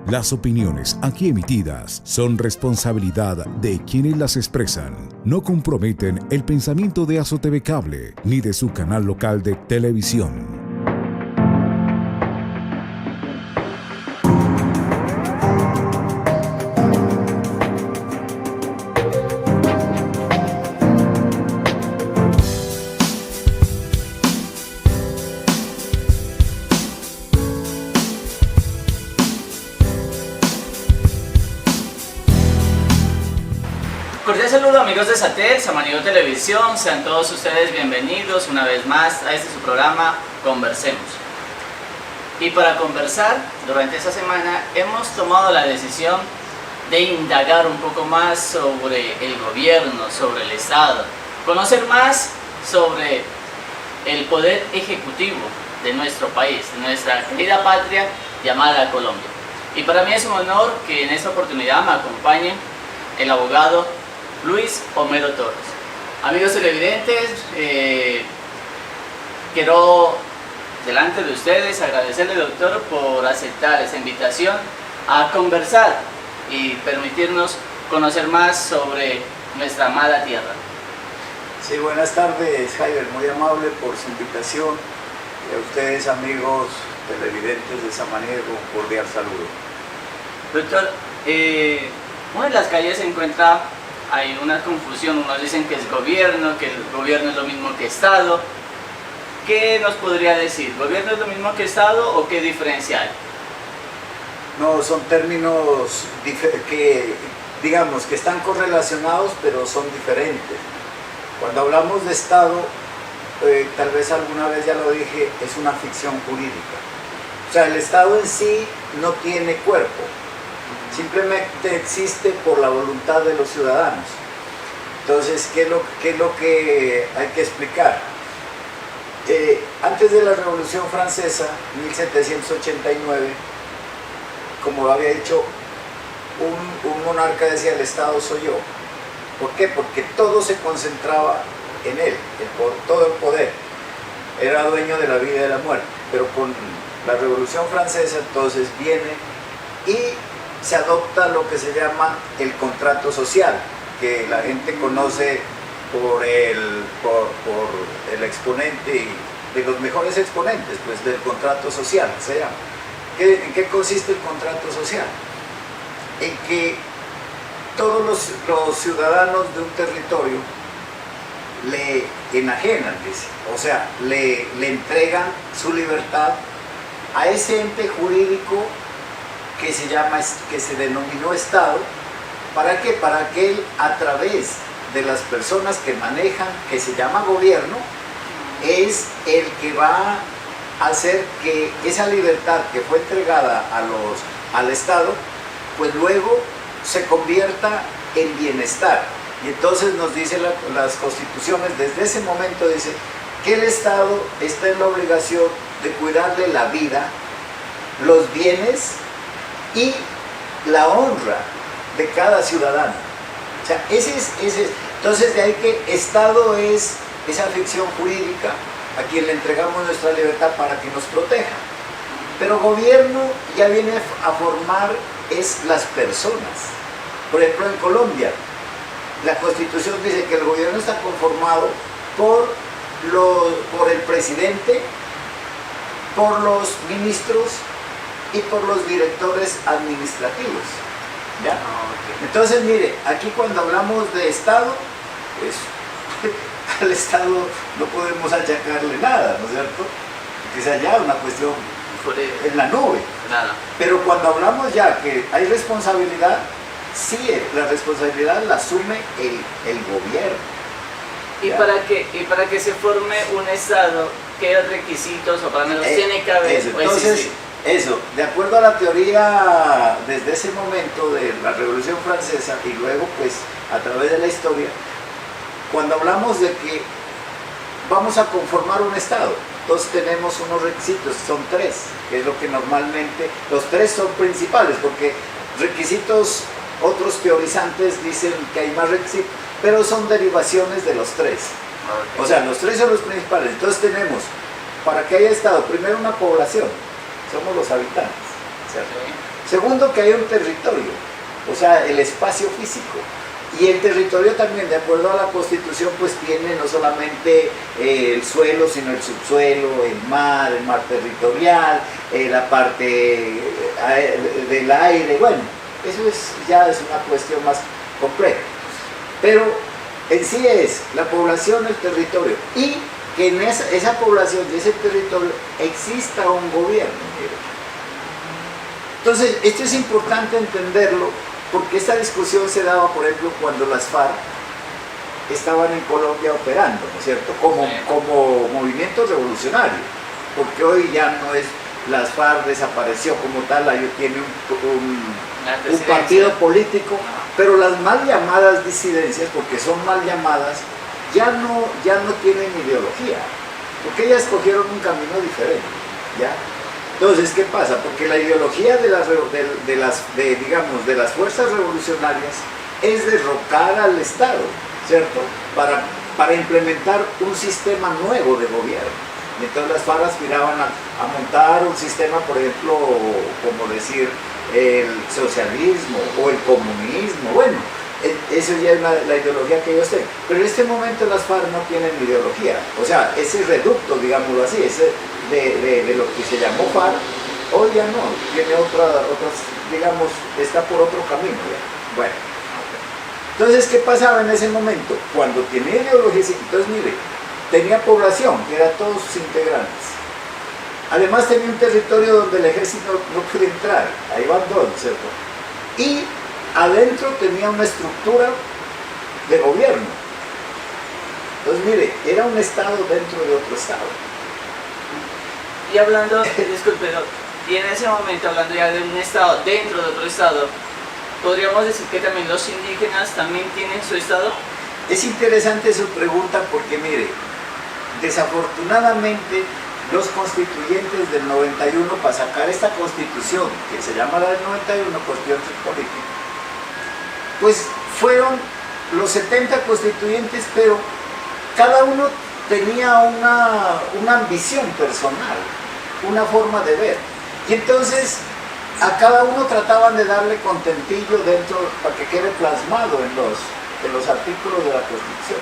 Las opiniones aquí emitidas son responsabilidad de quienes las expresan. No comprometen el pensamiento de AzoTV Cable ni de su canal local de televisión. Cordial saludo amigos de Satel, Samaniego Televisión, sean todos ustedes bienvenidos una vez más a este su programa Conversemos. Y para conversar, durante esta semana hemos tomado la decisión de indagar un poco más sobre el gobierno, sobre el Estado, conocer más sobre el poder ejecutivo de nuestro país, de nuestra querida patria llamada Colombia. Y para mí es un honor que en esta oportunidad me acompañe el abogado Luis Homero Torres. Amigos televidentes, quiero delante de ustedes agradecerle, doctor, por aceptar esta invitación a conversar y permitirnos conocer más sobre nuestra amada tierra. Sí, buenas tardes, Javier, muy amable por su invitación. Y a ustedes, amigos televidentes de Samaniego, un cordial saludo. Doctor, una de las calles se encuentra, hay una confusión, unos dicen que es gobierno, que el gobierno es lo mismo que Estado. ¿Qué nos podría decir? ¿Gobierno es lo mismo que Estado o qué diferencia hay? No, son términos que, digamos, que están correlacionados, pero son diferentes. Cuando hablamos de Estado, tal vez alguna vez ya lo dije, es una ficción jurídica. O sea, el Estado en sí no tiene cuerpo. Simplemente existe por la voluntad de los ciudadanos. Entonces, ¿qué es lo que hay que explicar? Antes de la Revolución Francesa, 1789, como lo había dicho, un monarca decía: el Estado soy yo. ¿Por qué? Porque todo se concentraba en él, todo el poder. Era dueño de la vida y de la muerte. Pero con la Revolución Francesa entonces viene y se adopta lo que se llama el contrato social, que la gente conoce por el exponente, de los mejores exponentes, pues, del contrato social, se llama. ¿En qué consiste el contrato social? En que todos los ciudadanos de un territorio le enajenan, o sea, le entregan su libertad a ese ente jurídico que se denominó Estado. ¿Para qué? Para que él, a través de las personas que manejan, que se llama gobierno, es el que va a hacer que esa libertad que fue entregada al Estado, pues luego se convierta en bienestar. Y entonces nos dicen las constituciones, desde ese momento dice que el Estado está en la obligación de cuidarle la vida, los bienes y la honra de cada ciudadano. O sea, entonces de ahí que Estado es esa ficción jurídica a quien le entregamos nuestra libertad para que nos proteja. Pero gobierno ya viene a formar las personas. Por ejemplo, en Colombia, la Constitución dice que el gobierno está conformado por el presidente, por los ministros y por los directores administrativos. ¿Ya? Entonces, mire, aquí cuando hablamos de Estado, pues al Estado no podemos achacarle nada, ¿no es cierto? Porque es allá una cuestión en la nube. Nada. Pero cuando hablamos ya que hay responsabilidad, sí, la responsabilidad la asume el gobierno. ¿Y para que se forme un Estado, qué requisitos o parámetros tiene que haber? Entonces, eso, de acuerdo a la teoría desde ese momento de la Revolución Francesa y luego pues a través de la historia, cuando hablamos de que vamos a conformar un Estado, entonces tenemos unos requisitos, son tres, que es lo que normalmente, los tres son principales, porque requisitos, otros teorizantes dicen que hay más requisitos, pero son derivaciones de los tres. O sea, los tres son los principales. Entonces tenemos, para que haya Estado, primero una población, somos los habitantes, ¿cierto? Segundo, que hay un territorio, o sea, el espacio físico. Y el territorio también, de acuerdo a la Constitución, pues tiene no solamente el suelo, sino el subsuelo, el mar territorial, la parte del aire. Bueno, eso ya es una cuestión más compleja. Pero en sí es la población, el territorio, y que en esa población y ese territorio exista un gobierno. Entonces, esto es importante entenderlo, porque esta discusión se daba, por ejemplo, cuando las FARC estaban en Colombia operando, ¿no es cierto?, como movimiento revolucionario, porque hoy ya no es, las FARC desapareció como tal, ahí tiene un partido político, pero las mal llamadas disidencias, porque son mal llamadas, ya no tienen ideología, porque ellas escogieron un camino diferente, ¿ya? Entonces, ¿qué pasa? Porque la ideología de las fuerzas revolucionarias es derrocar al Estado, ¿cierto? Para implementar un sistema nuevo de gobierno. Y entonces las FARC aspiraban a montar un sistema, por ejemplo, como decir, el socialismo o el comunismo. Bueno, eso ya es la ideología que ellos tienen. Pero en este momento las FARC no tienen ideología. O sea, ese reducto, digámoslo así, de lo que se llamó FARC, hoy ya no, tiene otras, digamos, está por otro camino ya. Bueno, entonces, ¿qué pasaba en ese momento? Cuando tenía ideología, entonces mire, tenía población, que eran todos sus integrantes. Además tenía un territorio donde el ejército no podía entrar, ahí van dos, ¿cierto? Y adentro tenía una estructura de gobierno. Entonces, mire, era un estado dentro de otro estado. Y hablando, disculpe, y en ese momento, hablando ya de un estado dentro de otro estado, ¿podríamos decir que también los indígenas también tienen su estado? Es interesante su pregunta porque, mire, desafortunadamente los constituyentes del 91, para sacar esta constitución, que se llama la del 91, Constitución Política, pues fueron los 70 constituyentes, pero cada uno tenía una ambición personal, una forma de ver. Y entonces a cada uno trataban de darle contentillo dentro para que quede plasmado en los artículos de la Constitución.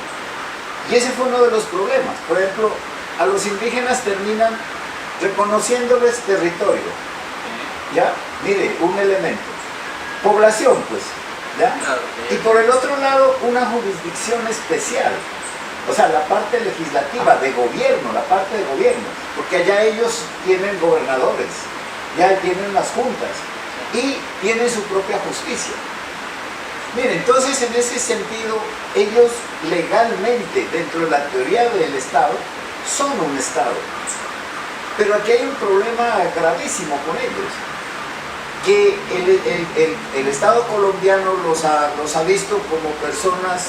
Y ese fue uno de los problemas. Por ejemplo, a los indígenas terminan reconociéndoles territorio. ¿Ya? Mire, un elemento. Población, pues. ¿Ya? Y por el otro lado, una jurisdicción especial. O sea, la parte legislativa, de gobierno, la parte de gobierno. Porque allá ellos tienen gobernadores, ya tienen las juntas y tienen su propia justicia. Miren, entonces en ese sentido, ellos legalmente, dentro de la teoría del Estado, son un Estado. Pero aquí hay un problema gravísimo con ellos, que el Estado colombiano los ha visto como personas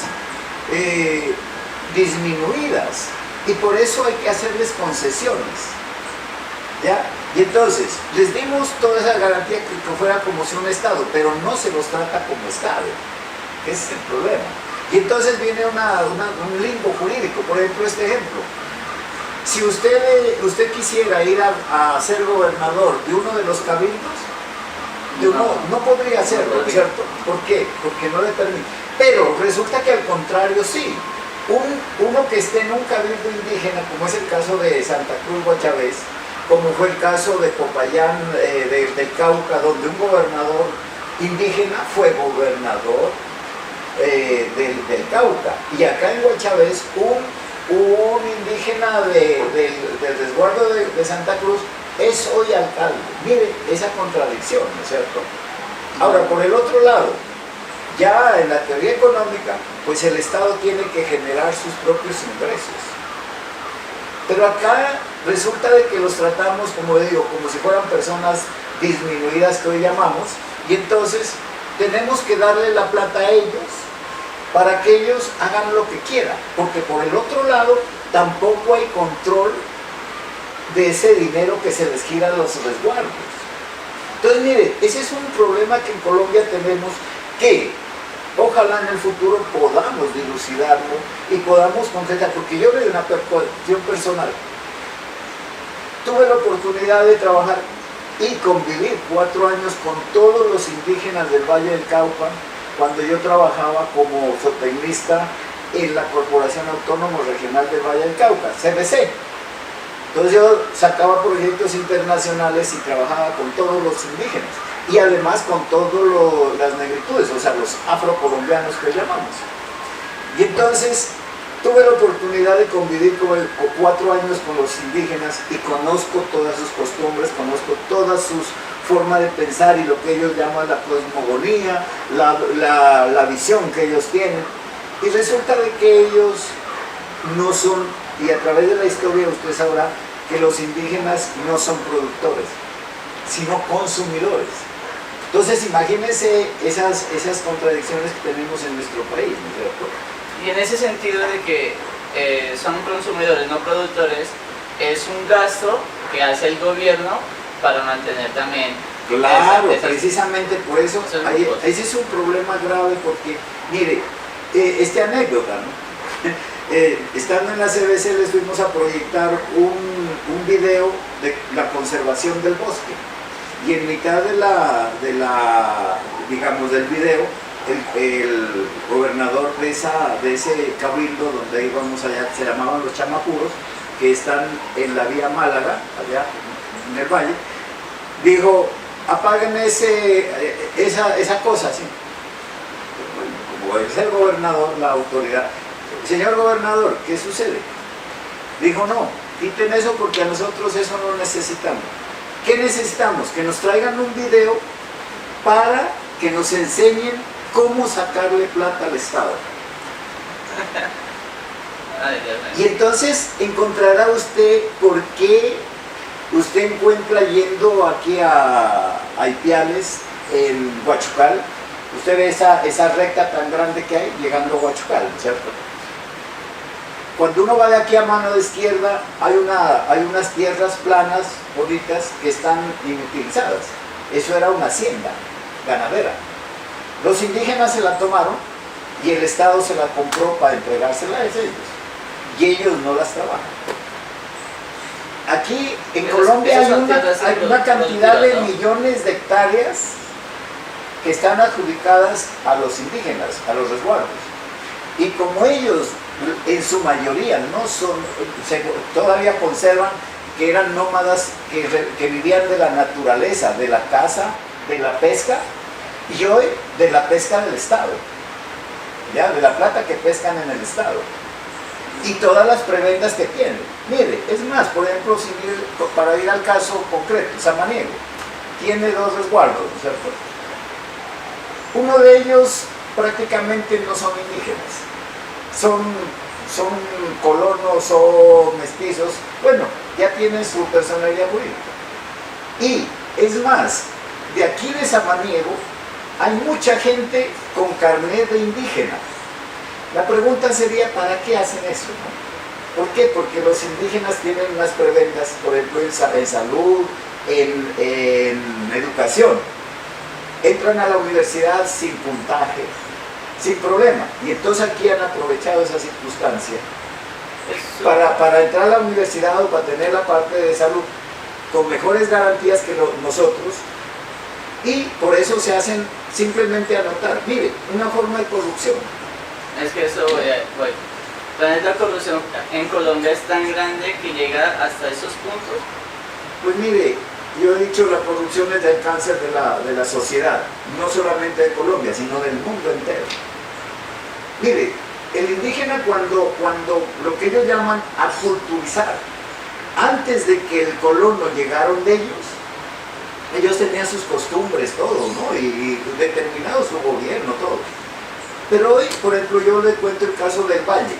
disminuidas, y por eso hay que hacerles concesiones, ¿ya? Y entonces, les dimos toda esa garantía que fuera como si un Estado, pero no se los trata como Estado. Ese es el problema. Y entonces viene un limbo jurídico. Por ejemplo, este ejemplo. Si usted quisiera ir a ser gobernador de uno de los cabildos, no podría hacerlo, ¿cierto? ¿Por qué? Porque no le permite. Pero resulta que al contrario sí. Uno que esté en un cabildo indígena, como es el caso de Santa Cruz, Guayabés, como fue el caso de Popayán, del Cauca, donde un gobernador indígena fue gobernador del Cauca. Y acá en Guayabés, un indígena del resguardo de Santa Cruz es hoy alcalde. Mire esa contradicción, ¿no es cierto? Ahora, por el otro lado, ya en la teoría económica, pues el Estado tiene que generar sus propios ingresos. Pero acá resulta de que los tratamos, como digo, como si fueran personas disminuidas que hoy llamamos, y entonces tenemos que darle la plata a ellos para que ellos hagan lo que quieran, porque por el otro lado tampoco hay control de ese dinero que se les gira a los resguardos. Entonces, mire, ese es un problema que en Colombia tenemos, que ojalá en el futuro podamos dilucidarlo y podamos concretar, porque yo desde una percepción personal tuve la oportunidad de trabajar y convivir 4 años con todos los indígenas del Valle del Cauca, cuando yo trabajaba como zootecnista en la Corporación Autónoma Regional del Valle del Cauca, CBC. Entonces yo sacaba proyectos internacionales y trabajaba con todos los indígenas y además con todas las negritudes, o sea, los afrocolombianos que llamamos. Y entonces tuve la oportunidad de convivir 4 años con los indígenas y conozco todas sus costumbres, conozco todas sus formas de pensar y lo que ellos llaman la cosmogonía, la visión que ellos tienen. Y resulta de que ellos no son, y a través de la historia usted sabrá que los indígenas no son productores, sino consumidores. Entonces imagínense esas contradicciones que tenemos en nuestro país, ¿no es cierto? Y en ese sentido de que son consumidores, no productores, es un gasto que hace el gobierno para mantener también... Claro, precisamente por eso, ese es un problema grave porque, mire, esta anécdota, ¿no? Estando en la CBC les fuimos a proyectar un video de la conservación del bosque y en mitad digamos, del video el gobernador de ese cabildo donde íbamos allá, se llamaban los Chamapuros, que están en la vía Málaga, allá en el valle, dijo, apaguen esa cosa, ¿sí? Bueno, como es el gobernador, la autoridad, señor gobernador, ¿qué sucede? Dijo, no, quiten eso porque a nosotros eso no necesitamos. ¿Qué necesitamos? Que nos traigan un video para que nos enseñen cómo sacarle plata al Estado. Y entonces encontrará usted por qué usted encuentra yendo aquí a Ipiales, en Huachucal, usted ve esa recta tan grande que hay llegando a Huachucal, ¿cierto? Cuando uno va de aquí a mano de izquierda, hay unas tierras planas, bonitas, que están inutilizadas. Eso era una hacienda ganadera. Los indígenas se la tomaron y el Estado se la compró para entregársela a ellos. Y ellos no las trabajan. Aquí en Colombia hay una cantidad de millones de hectáreas que están adjudicadas a los indígenas, a los resguardos. Y como ellos en su mayoría no son, todavía conservan que eran nómadas que vivían de la naturaleza, de la caza, de la pesca, y hoy de la pesca del Estado, ¿ya? De la plata que pescan en el Estado y todas las prebendas que tienen. Mire, es más, por ejemplo, para ir al caso concreto, Samaniego tiene 2 resguardos, ¿no es cierto? Uno de ellos prácticamente no son indígenas, son colonos o mestizos, bueno, ya tienen su personalidad jurídica. Y es más, de aquí de Samaniego hay mucha gente con carnet de indígena. La pregunta sería, ¿para qué hacen eso, no? ¿Por qué? Porque los indígenas tienen unas prebendas, por ejemplo, en salud, en educación. Entran a la universidad sin puntaje, sin problema. Y entonces aquí han aprovechado esa circunstancia para entrar a la universidad o para tener la parte de salud con mejores garantías que nosotros. Y por eso se hacen simplemente anotar. Mire, una forma de corrupción. Es que eso, voy. La corrupción en Colombia es tan grande que llega hasta esos puntos. Pues mire, yo he dicho la corrupción es el cáncer de la sociedad, no solamente de Colombia, sino del mundo entero. Mire, el indígena cuando lo que ellos llaman aculturizar, antes de que el colono llegaron de ellos tenían sus costumbres, todo, ¿no? Y determinado su gobierno, todo. Pero hoy, por ejemplo, yo le cuento el caso del Valle.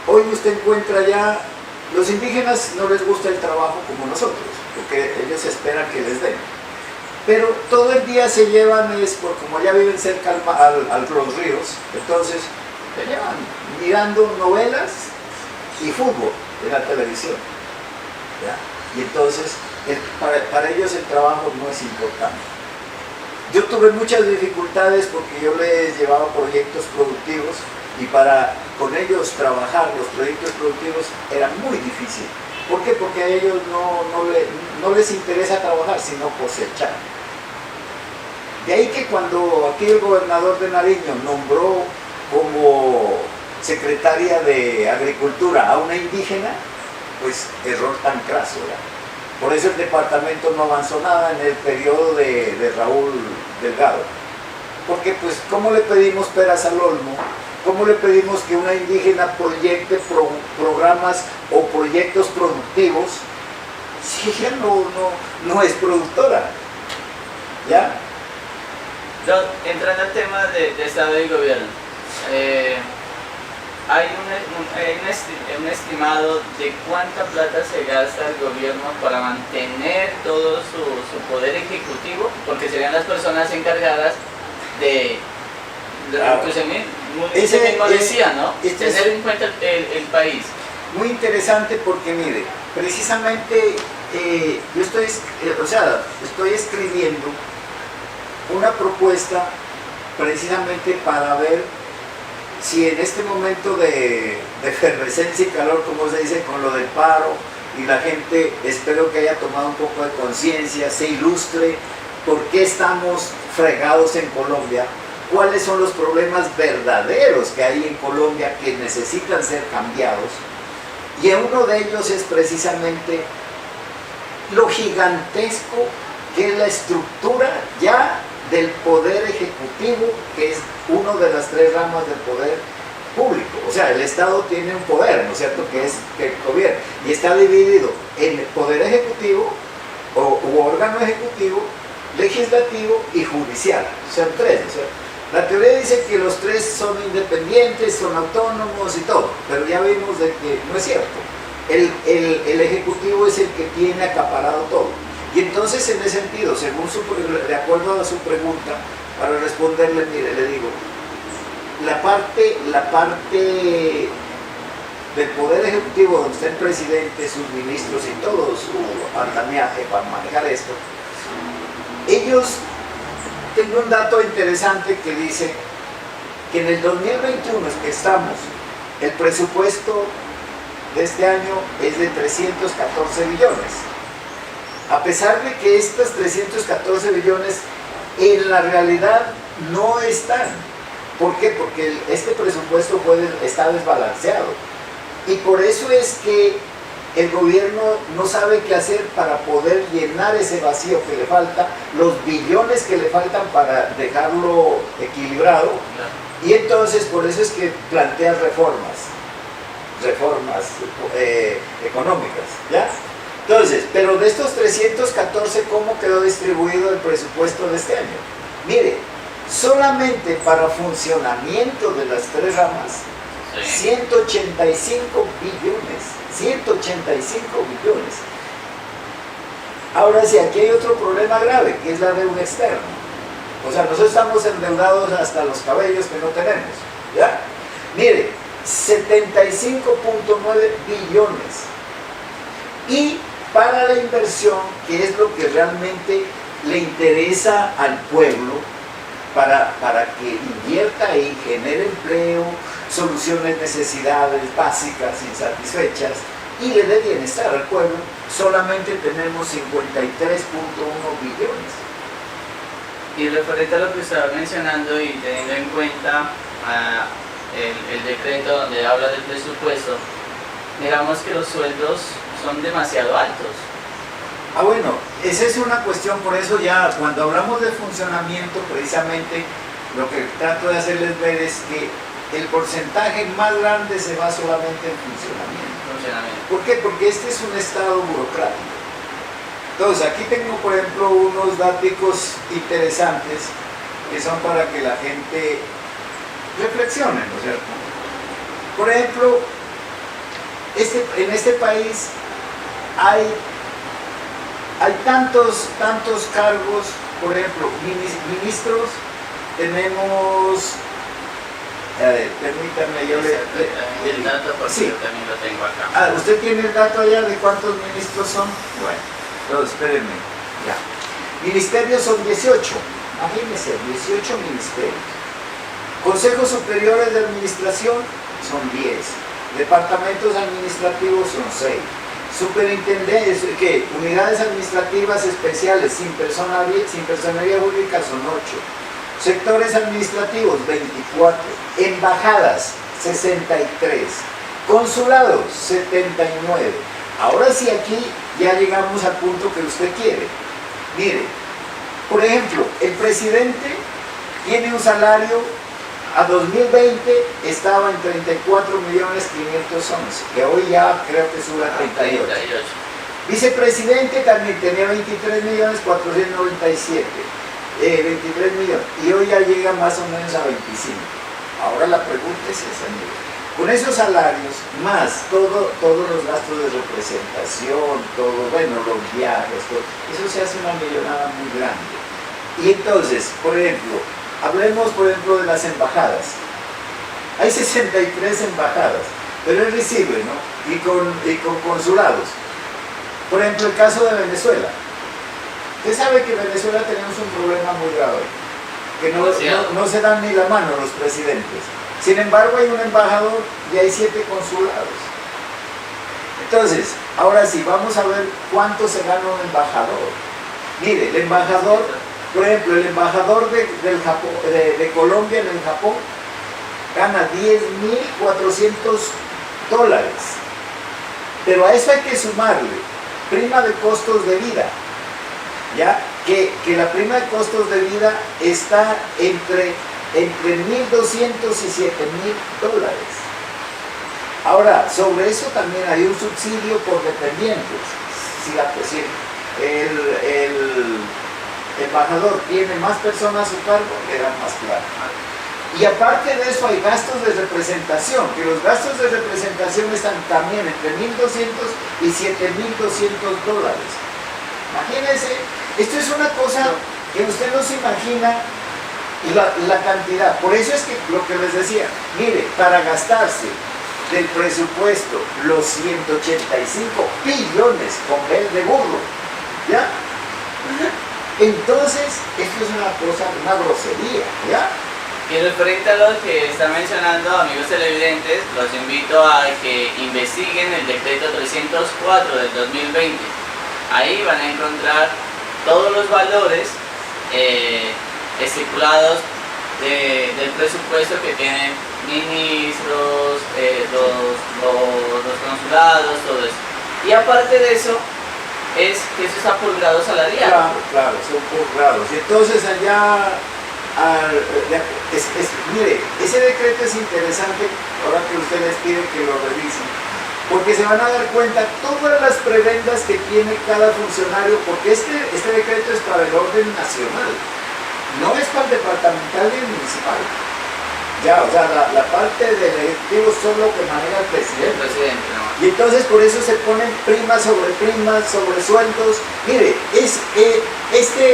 Hoy usted encuentra ya, los indígenas no les gusta el trabajo como nosotros, porque ellos esperan que les den. Pero todo el día se llevan, como ya viven cerca a los ríos, entonces se llevan mirando novelas y fútbol en la televisión, ¿ya? Y entonces para ellos el trabajo no es importante. Yo tuve muchas dificultades porque yo les llevaba proyectos productivos y para con ellos trabajar los proyectos productivos era muy difícil ¿Por qué? Porque a ellos no les interesa trabajar, sino cosechar. De ahí que cuando aquí el gobernador de Nariño nombró como secretaria de Agricultura a una indígena, pues error tan craso, ¿verdad? Por eso el departamento no avanzó nada en el periodo de Raúl Delgado. Porque pues, ¿cómo le pedimos peras al olmo? ¿Cómo le pedimos que una indígena proyecte programas o proyectos productivos si ella no es productora? ¿Ya? Entrando al tema de Estado y Gobierno, hay un estimado de cuánta plata se gasta el gobierno para mantener todo su poder ejecutivo, porque serían las personas encargadas de lo que usted mismo decía, ¿no? Tener en cuenta el país. Muy interesante porque, mire, precisamente yo estoy escribiendo una propuesta precisamente para ver si en este momento de efervescencia y calor, como se dice, con lo del paro, y la gente, espero que haya tomado un poco de conciencia, se ilustre por qué estamos fregados en Colombia, cuáles son los problemas verdaderos que hay en Colombia que necesitan ser cambiados. Y uno de ellos es precisamente lo gigantesco que es la estructura ya del poder ejecutivo, que es una de las tres ramas del poder público. O sea, el Estado tiene un poder, ¿no es cierto?, que es el gobierno, y está dividido en poder ejecutivo u órgano ejecutivo, legislativo y judicial. O sea, tres, ¿no es cierto? La teoría dice que los tres son independientes, son autónomos y todo, pero ya vimos de que no es cierto. El ejecutivo es el que tiene acaparado todo. Y entonces, en ese sentido, de acuerdo a su pregunta, para responderle, mire, le digo, la parte del Poder Ejecutivo, donde está el presidente, sus ministros y todo su andamiaje para manejar esto, ellos, tengo un dato interesante que dice que en el 2021 que estamos, el presupuesto de este año es de 314 billones. A pesar de que estos 314 billones en la realidad no están. ¿Por qué? Porque este presupuesto está desbalanceado. Y por eso es que el gobierno no sabe qué hacer para poder llenar ese vacío que le falta, los billones que le faltan para dejarlo equilibrado. Y entonces por eso es que plantea reformas económicas, ¿ya? Entonces, pero de estos 314, ¿cómo quedó distribuido el presupuesto de este año? Mire, solamente para funcionamiento de las tres ramas, 185 billones. 185 billones. Ahora sí, aquí hay otro problema grave, que es la deuda externa. O sea, nosotros estamos endeudados hasta los cabellos que no tenemos, ¿ya? Mire, 75.9 billones. Y para la inversión, que es lo que realmente le interesa al pueblo, para que invierta y genere empleo, solucione necesidades básicas insatisfechas y le dé bienestar al pueblo, solamente tenemos 53.1 billones. Y referente a lo que estaba mencionando y teniendo en cuenta el decreto donde habla del presupuesto, digamos que los sueldos son demasiado altos. Ah, bueno, esa es una cuestión, por eso ya cuando hablamos de funcionamiento, precisamente lo que trato de hacerles ver es que el porcentaje más grande se va solamente en funcionamiento. ¿Por qué? Porque este es un estado burocrático. Entonces, aquí tengo, por ejemplo, unos datos interesantes que son para que la gente reflexione, ¿no es cierto? Por ejemplo, en este país hay tantos cargos, por ejemplo, ministros, tenemos, permítame, yo el dato, porque sí. Yo también lo tengo acá. ¿Usted tiene el dato allá de cuántos ministros son? Bueno, entonces, espérenme, ya. Ministerios son 18, imagínense, 18 ministerios. Consejos superiores de administración son 10. Departamentos administrativos son 6. Superintendencia, ¿qué? Unidades administrativas especiales sin personería jurídica son 8. Sectores administrativos 24. Embajadas 63. Consulados 79. Ahora sí, aquí ya llegamos al punto que usted quiere. Mire, por ejemplo, el presidente tiene un salario a 2020 estaba en 34.511.000, que hoy ya creo que sube a 38. Vicepresidente también tenía 23.497.000, 23 millones, y hoy ya llega más o menos a 25. Ahora la pregunta es esa, mire. Con esos salarios, más todos los gastos de representación, todo, bueno, los viajes, todo, eso se hace una millonada muy grande. Y entonces, por ejemplo, hablemos por ejemplo de las embajadas. Hay 63 embajadas, pero él recibe, ¿no? Y con consulados. Por ejemplo, el caso de Venezuela. Usted sabe que en Venezuela tenemos un problema muy grave, que no se dan ni la mano los presidentes. Sin embargo, hay un embajador y hay 7 consulados. Entonces, ahora sí, vamos a ver cuánto se gana un embajador. Mire, el embajador, por ejemplo, el embajador de Colombia en el Japón gana $10.400. Pero a eso hay que sumarle prima de costos de vida, ¿ya? Que la prima de costos de vida está entre $1.200 y $7.000. Ahora, sobre eso también hay un subsidio por dependientes. Si el embajador tiene más personas a su cargo, le dan más plata. Y aparte de eso hay gastos de representación, que los gastos de representación están también entre $1.200 y $7.200. Imagínense, esto es una cosa que usted no se imagina la cantidad. Por eso es que lo que les decía, mire, para gastarse del presupuesto los 185 billones con B de burro, ¿ya? Entonces, esto es una cosa, una grosería, ¿ya? Y referente a lo que está mencionando, amigos televidentes, los invito a que investiguen el decreto 304 del 2020. Ahí van a encontrar todos los valores estipulados del presupuesto que tienen ministros, los consulados, todo eso. Y aparte de eso, es que eso está por grado salarial. Claro, son por grados. Y entonces allá, mire, ese decreto es interesante, ahora que usted les pide que lo revisen, porque se van a dar cuenta todas las prebendas que tiene cada funcionario, porque este decreto es para el orden nacional, no es para el departamental ni el municipal. Ya, o sea, la parte del ejecutivo son lo que maneja el presidente. ¿No? Y entonces por eso se ponen primas, sobre sueldos. Mire,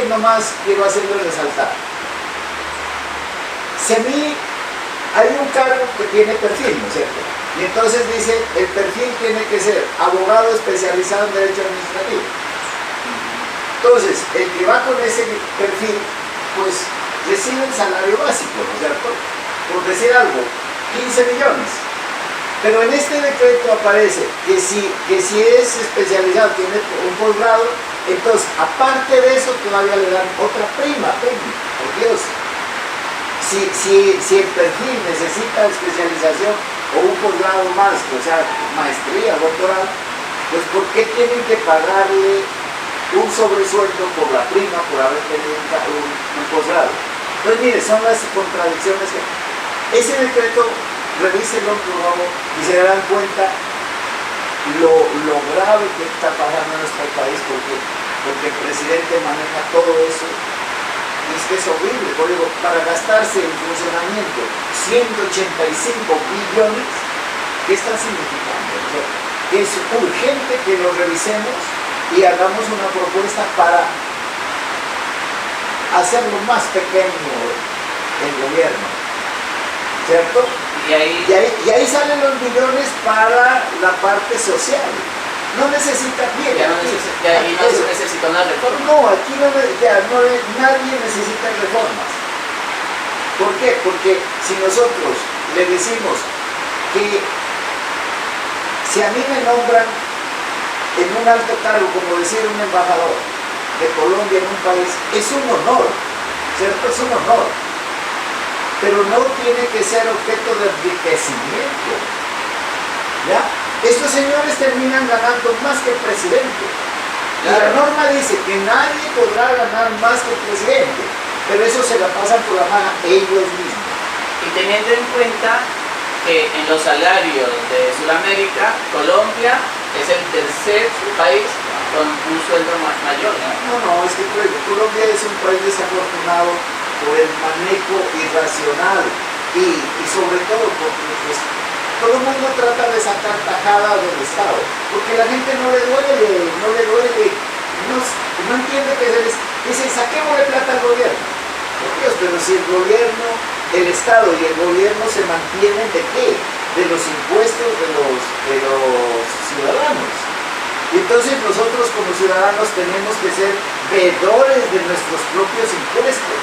nomás quiero hacerlo resaltar. Si a mí hay un cargo que tiene perfil, ¿no es cierto? Y entonces dice, el perfil tiene que ser abogado especializado en derecho administrativo. Entonces, el que va con ese perfil, pues recibe el salario básico, ¿no es cierto? Por decir algo, 15 millones. Pero en este decreto aparece que si es especializado, tiene un posgrado, entonces aparte de eso todavía le dan otra prima, por Dios. Si el perfil necesita especialización o un posgrado más, o sea, maestría, doctorado, pues ¿por qué tienen que pagarle un sobresueldo por la prima por haber tenido un posgrado? Entonces mire, son las contradicciones que... Ese decreto, revísenlo por favor y se darán cuenta lo grave que está pasando en nuestro país, porque el presidente maneja todo eso. Y es que es horrible, porque para gastarse en funcionamiento 185 billones, ¿qué está significando? O sea, es urgente que lo revisemos y hagamos una propuesta para hacerlo más pequeño el gobierno, ¿cierto? Y ahí salen los billones para la parte social. No necesita, bien, no se necesita una reforma. No, aquí nadie necesita reformas. ¿Por qué? Porque si nosotros le decimos que si a mí me nombran en un alto cargo, como decir un embajador de Colombia en un país, es un honor, ¿cierto? Es un honor. Pero no tiene que ser objeto de enriquecimiento. ¿Ya? Estos señores terminan ganando más que el presidente. Y la norma dice que nadie podrá ganar más que el presidente, pero eso se la pasan por la mano ellos mismos. Y teniendo en cuenta que en los salarios de Sudamérica, Colombia es el tercer país con un sueldo mayor, ¿no? No, es que Colombia es un país desafortunado por el manejo irracional y sobre todo porque pues, todo el mundo trata de sacar tajada del Estado, porque la gente no le duele, no entiende que dice, saquémosle plata al gobierno. Por Dios, pero si el gobierno, el Estado y el gobierno se mantienen ¿de qué? De los impuestos de los ciudadanos. Y entonces nosotros como ciudadanos tenemos que ser veedores de nuestros propios impuestos.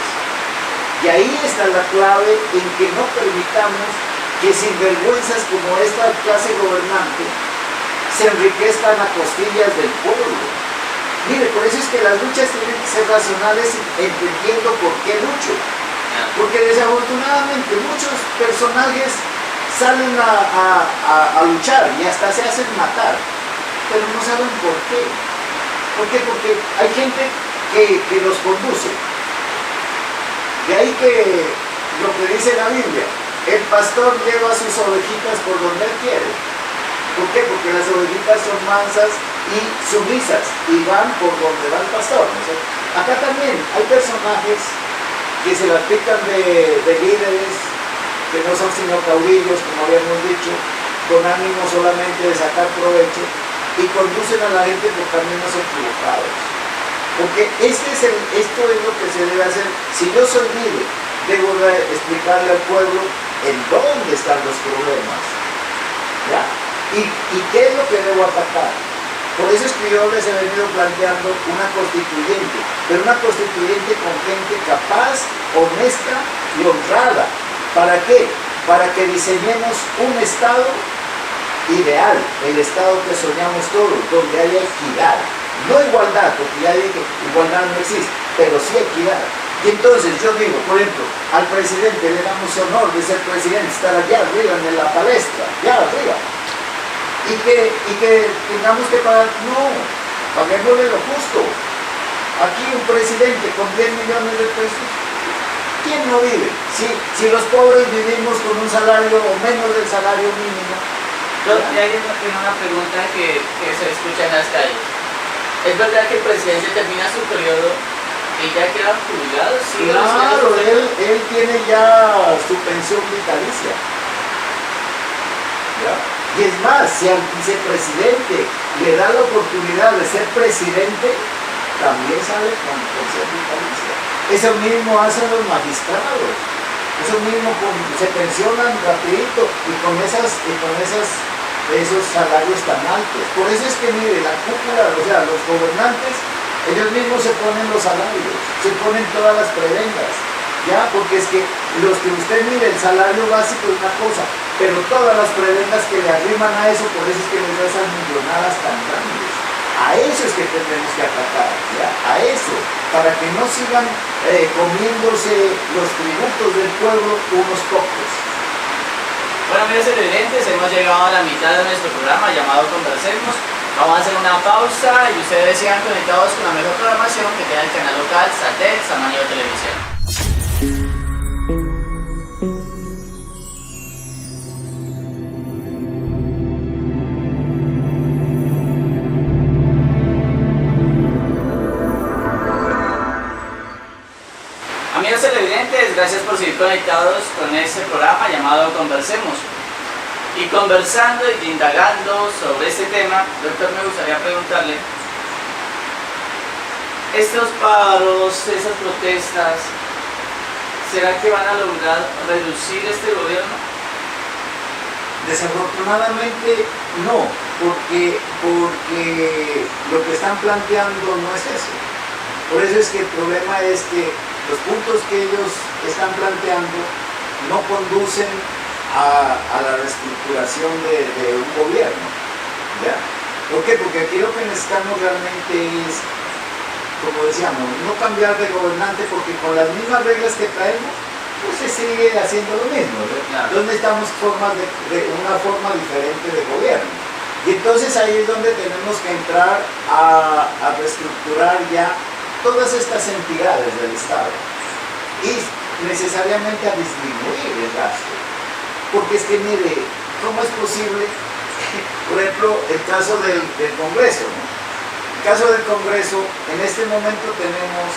Y ahí está la clave en que no permitamos que sinvergüenzas como esta clase gobernante se enriquezcan a costillas del pueblo. Mire, por eso es que las luchas tienen que ser racionales, entendiendo por qué lucho. Porque desafortunadamente muchos personajes salen a luchar y hasta se hacen matar, pero no saben por qué. ¿Por qué? Porque hay gente que los conduce. De ahí que lo que dice la Biblia, el pastor lleva a sus ovejitas por donde él quiere. ¿Por qué? Porque las ovejitas son mansas y sumisas y van por donde va el pastor, ¿no? Acá también hay personajes que se la pican de líderes, que no son sino caudillos, como habíamos dicho, con ánimo solamente de sacar provecho, y conducen a la gente por caminos equivocados. Porque esto es lo que se debe hacer. Si yo soy líder, debo de explicarle al pueblo en dónde están los problemas, ¿ya? ¿Y qué es lo que debo atacar? Por eso es que yo les he venido planteando una constituyente, pero una constituyente con gente capaz, honesta y honrada. ¿Para qué? Para que diseñemos un Estado ideal, el Estado que soñamos todos, donde haya equidad. No igualdad, porque ya dije que igualdad no existe, pero sí equidad. Y entonces yo digo, por ejemplo, al presidente le damos honor de ser presidente, estar allá arriba en la palestra, allá arriba. Y que tengamos que pagar, no, paguémosle lo justo. Aquí un presidente con 10 millones de pesos, ¿quién no vive? Si los pobres vivimos con un salario o menos del salario mínimo. Y hay una pregunta que se escucha en las calles. ¿Es verdad que el presidente termina su periodo y ya queda jubilado? ¿Sí? Claro, él tiene ya su pensión vitalicia. ¿Ya? Y es más, si al vicepresidente le da la oportunidad de ser presidente, también sale con pensión vitalicia. Eso mismo hacen los magistrados. Eso mismo se pensionan rapidito y con esos salarios tan altos. Por eso es que mire, la cúpula, o sea, los gobernantes, ellos mismos se ponen los salarios, se ponen todas las prebendas, ¿ya? Porque es que los que usted mire, el salario básico es una cosa, pero todas las prebendas que le arriman a eso, por eso es que les da esas millonadas tan grandes. A eso es que tenemos que atacar, ¿ya? A eso, para que no sigan comiéndose los tributos del pueblo unos pocos. Bueno, amigos televidentes, hemos llegado a la mitad de nuestro programa llamado Conversemos. Vamos a hacer una pausa y ustedes sigan conectados con la mejor programación que tiene el canal local Satel Samaniego Televisión. Amigos televidentes, gracias por seguir conectados con este programa llamado Conversemos. Y conversando y indagando sobre este tema, doctor, me gustaría preguntarle, estos paros, esas protestas, ¿será que van a lograr reducir este gobierno? Desafortunadamente no, porque lo que están planteando no es eso. Por eso es que el problema es que los puntos que ellos están planteando no conducen a la reestructuración de un gobierno, ¿ya? ¿Por qué? Porque aquí lo que necesitamos realmente es, como decíamos, no cambiar de gobernante, porque con las mismas reglas que traemos, pues se sigue haciendo lo mismo, ¿no? Claro. Entonces necesitamos una forma diferente de gobierno. Y entonces ahí es donde tenemos que entrar a reestructurar ya todas estas entidades del Estado y necesariamente a disminuir el gasto. Porque es que mire, ¿cómo es posible? Por ejemplo, el caso del Congreso, ¿no? El caso del Congreso, en este momento tenemos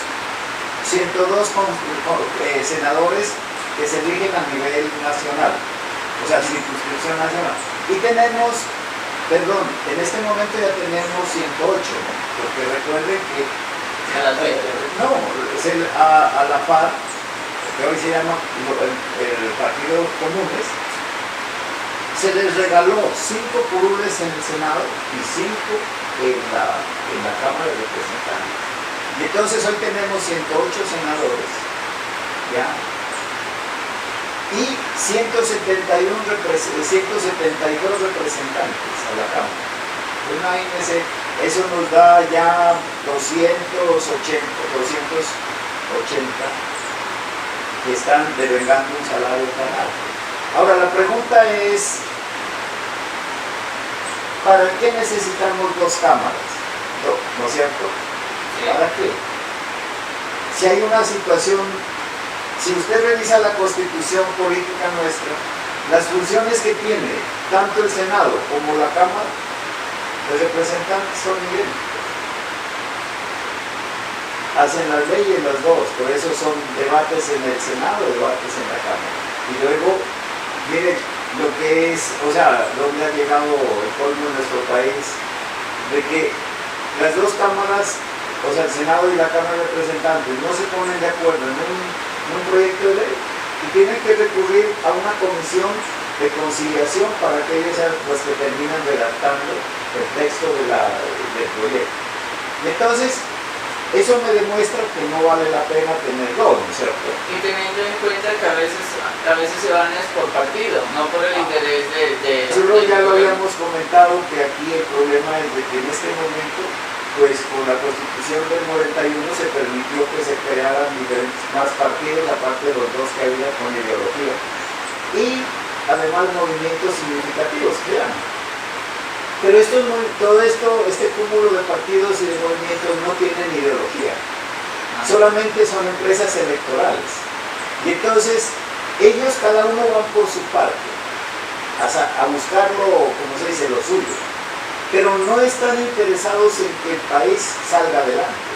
102 senadores que se eligen a nivel nacional, o sea, circunscripción nacional. Y tenemos, perdón, en este momento ya tenemos 108, ¿no? Porque recuerden que A las 20. no, es a la par, que hoy se llama el Partido Comunes, se les regaló 5 curules en el Senado y 5 en la Cámara de Representantes. Y entonces hoy tenemos 108 senadores, ¿ya? Y 172 representantes a la Cámara. Pues imagínense, eso nos da ya 280 que están devengando un salario tan alto. Ahora la pregunta es, ¿para qué necesitamos 2 cámaras? ¿No es cierto? ¿Para qué? Si hay una situación, si usted revisa la constitución política nuestra, las funciones que tiene tanto el Senado como la Cámara de Representantes son idénticas. Hacen las leyes las dos, por eso son debates en el Senado, debates en la Cámara. Y luego, mire lo que es, o sea, donde ha llegado el colmo en nuestro país, de que las 2 cámaras, o sea, el Senado y la Cámara de Representantes, no se ponen de acuerdo en un proyecto de ley y tienen que recurrir a una comisión de conciliación para que ellos sean los que terminan redactando el texto del proyecto. Y entonces, eso me demuestra que no vale la pena tener 2, ¿no es cierto? Y teniendo en cuenta que a veces se van es por partido, no por el interés de Nosotros ya lo habíamos comentado que aquí el problema es de que en este momento, pues con la Constitución del 91 se permitió que se crearan más partidos aparte de los 2 que había con ideología. Y además movimientos significativos que eran. Pero todo esto, este cúmulo de partidos y de movimientos no tienen ideología, solamente son empresas electorales. Y entonces, ellos cada uno van por su parte, a buscarlo, como se dice, lo suyo. Pero no están interesados en que el país salga adelante.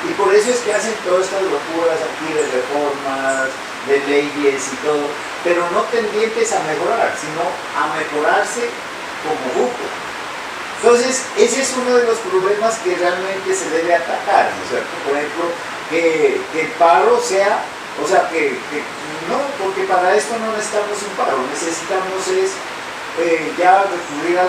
Y por eso es que hacen todas estas locuras aquí de reformas, de leyes y todo, pero no tendientes a mejorar, sino a mejorarse como grupo. Entonces, ese es uno de los problemas que realmente se debe atacar, ¿no es cierto? Por ejemplo, que el paro sea, o sea, que no, porque para esto no necesitamos un paro, necesitamos es ya recurrir a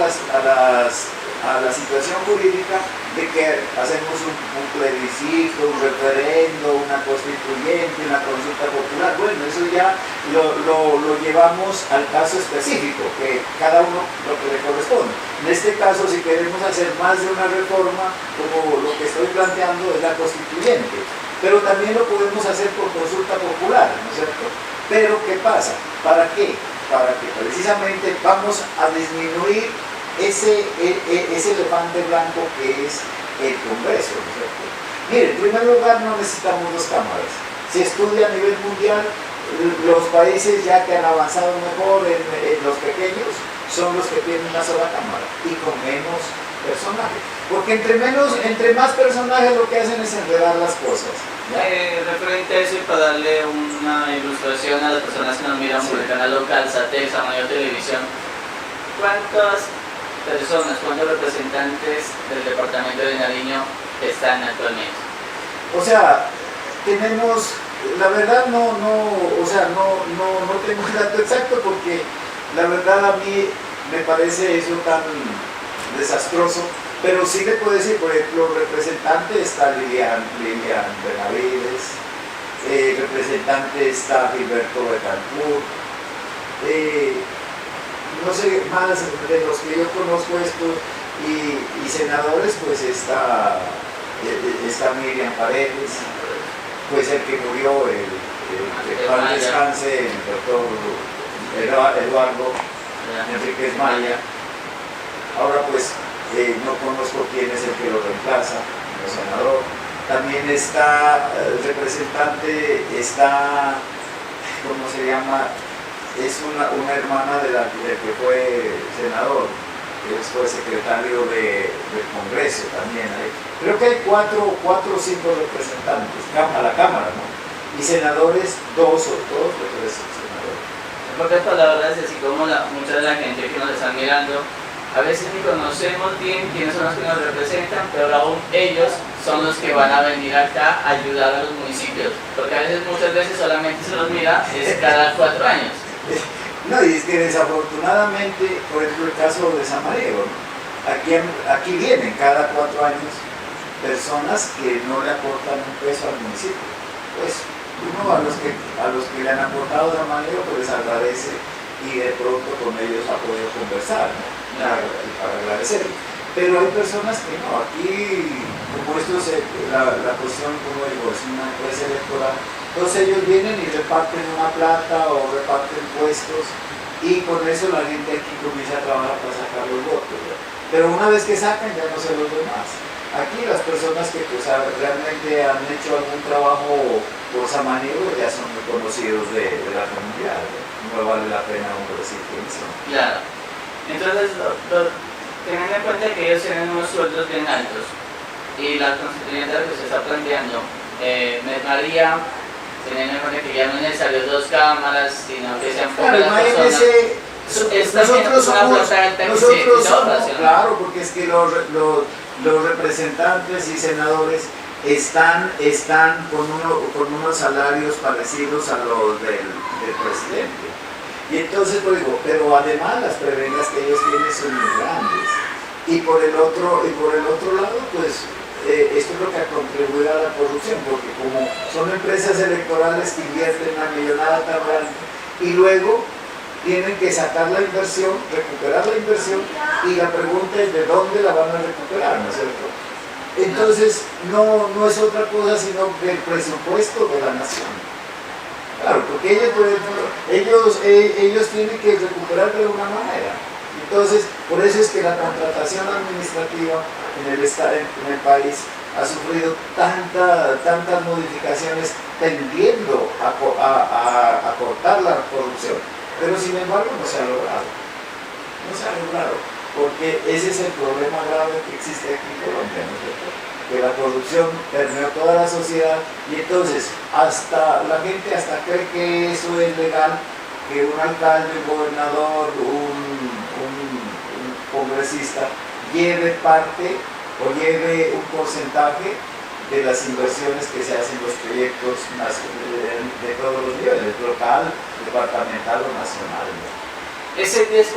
la situación jurídica de que hacemos un plebiscito, un referendo, una constituyente, una consulta popular. Bueno, eso ya lo llevamos al caso específico, que cada uno lo que le corresponde. En este caso, si queremos hacer más de una reforma, como lo que estoy planteando es la constituyente, pero también lo podemos hacer por consulta popular, ¿no es cierto? Pero, ¿qué pasa? ¿Para qué? Para que precisamente vamos a disminuir ese elefante blanco que es el Congreso, ¿no es cierto? Mire, en primer lugar no necesitamos 2 cámaras. Se estudia a nivel mundial, los países ya que han avanzado mejor en los pequeños son los que tienen una sola cámara y con menos personajes. Porque entre más personajes lo que hacen es enredar las cosas. Referente a eso y para darle una ilustración a las personas que nos miran por el canal local, SATEC, Samayoa Televisión, ¿cuántas personas, cuántos representantes del departamento de Nariño están actualmente? O sea, tenemos, la verdad no tengo el dato exacto porque la verdad a mí me parece eso tan desastroso, pero sí le puedo decir, por ejemplo, representante está Lilian Benavides, representante está Gilberto Betancourt, no sé, más de los que yo conozco esto, Y senadores, pues está Miriam Paredes, pues el que murió, que paz descanse, el doctor Eduardo Enríquez Maya. Ahora pues no conozco quién es el que lo reemplaza como senador. También está el representante, ¿cómo se llama? Es una hermana del que fue senador, que fue secretario del Congreso también. Creo que hay cuatro o cinco representantes a la Cámara, ¿no? Y senadores, dos senadores. En pocas palabras, así como mucha de la gente que nos está mirando, a veces ni conocemos bien quiénes son los que nos representan, pero aún ellos son los que van a venir acá a ayudar a los municipios, porque muchas veces solamente se los mira cada 4 años. No, y es que desafortunadamente, por ejemplo, el caso de Samaniego, ¿no? Aquí vienen cada 4 años personas que no le aportan un peso al municipio. Pues uno a los que le han aportado Samaniego, pues les agradece y de pronto con ellos ha podido conversar, ¿no? Para agradecer. Pero hay personas que no, aquí, como esto es la cuestión, como digo, es una empresa electoral, entonces ellos vienen y reparten una plata o reparten puestos y con eso la gente aquí comienza a trabajar para sacar los votos, ¿no? Pero una vez que sacan ya no se los doy más. Aquí las personas que pues, realmente han hecho algún trabajo por Samaniego ya son conocidos de la comunidad, ¿no? No vale la pena uno decir quiénes son. Claro. Entonces, teniendo en cuenta que ellos tienen unos sueldos bien altos y la constituyente que se está planteando me haría, teniendo en cuenta que ya no es necesario 2 cámaras, sino que sean pocas personas. Claro, porque es que los representantes y senadores están con unos salarios parecidos a los del presidente. Y entonces, pues digo, pero además las prebendas que ellos tienen son muy grandes. Y por el otro lado, pues esto es lo que ha contribuido a la corrupción, porque como son empresas electorales que invierten una millonada tan grande y luego tienen que sacar la inversión, recuperar la inversión, y la pregunta es de dónde la van a recuperar, ¿no es cierto? Entonces no es otra cosa sino el presupuesto de la nación. Claro, porque ellos, por ejemplo, ellos tienen que recuperar de alguna manera. Entonces, por eso es que la contratación administrativa en el país ha sufrido tantas modificaciones tendiendo a cortar la corrupción. Pero sin embargo no se ha logrado. No se ha logrado, porque ese es el problema grave que existe aquí en Colombia, ¿no es cierto? Que la corrupción permeó toda la sociedad y entonces hasta la gente cree que eso es legal, que un alcalde, un gobernador, un congresista lleve parte o lleve un porcentaje de las inversiones que se hacen en los proyectos de todos los niveles, local, departamental o nacional, ¿no? Ese 10%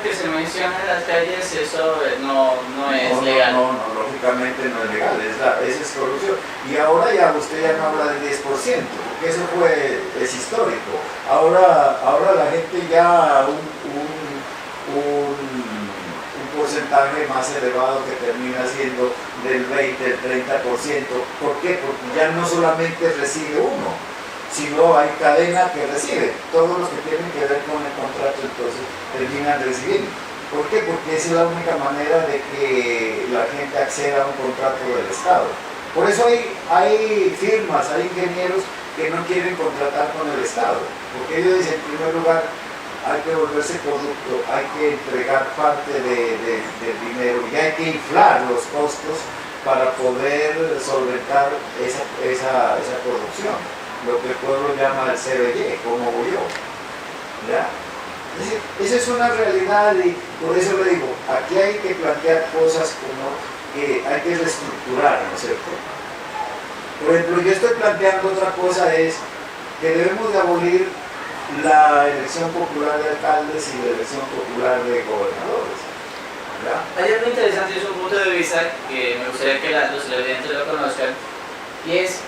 que se menciona en las calles, eso no es legal. No, lógicamente no es legal, esa es corrupción. Y ahora usted ya no habla del 10%, porque eso es histórico. Ahora la gente ya un porcentaje más elevado que termina siendo del 20, del 30%. ¿Por qué? Porque ya no solamente recibe uno, sino hay cadena que recibe. Todos los que tienen que ver con el contrato entonces terminan recibiendo. ¿Por qué? Porque esa es la única manera de que la gente acceda a un contrato del Estado. Por eso hay firmas, hay ingenieros que no quieren contratar con el Estado, porque ellos dicen, en primer lugar, hay que volverse corrupto, hay que entregar parte del dinero y hay que inflar los costos para poder solventar esa corrupción, lo que el pueblo llama el CBY, como yo. ¿Ya? Esa es una realidad y por eso le digo, aquí hay que plantear cosas como que hay que reestructurar, ¿no es cierto? Por ejemplo, yo estoy planteando otra cosa, es que debemos de abolir la elección popular de alcaldes y la elección popular de gobernadores. ¿Verdad? Hay algo interesante, es un punto de vista que me gustaría que los televidentes lo conozcan, y es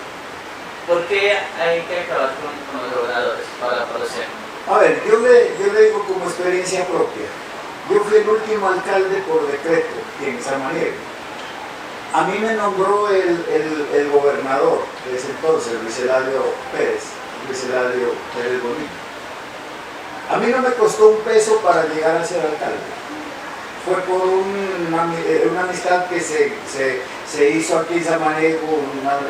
¿por qué hay que acabar con los gobernadores para proceder? A ver, yo le digo como experiencia propia. yo fui el último alcalde por decreto en Samaniego. A mí me nombró el gobernador de ese entonces, Luis Eladio Pérez Bonilla. A mí no me costó un peso para llegar a ser alcalde. Fue por una amistad que se hizo aquí en Samaniego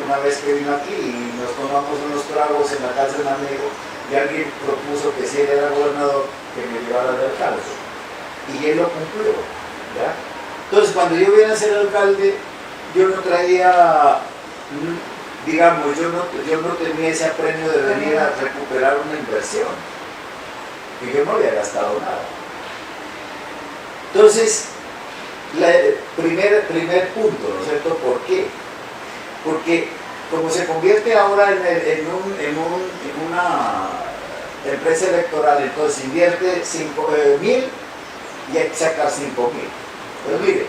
una vez que vino aquí y nos tomamos unos tragos en la casa de un amigo y alguien propuso que si él era gobernador que me llevara de alcalde. Y él lo cumplió, ¿ya? Entonces cuando yo vine a ser alcalde, yo no traía, digamos, yo no tenía ese apremio de venir a recuperar una inversión, que yo no había gastado nada. Entonces, primer punto, ¿no es cierto? ¿Por qué? Porque como se convierte ahora en una empresa electoral, entonces invierte 5.000 y hay que sacar 5.000. Pues mire,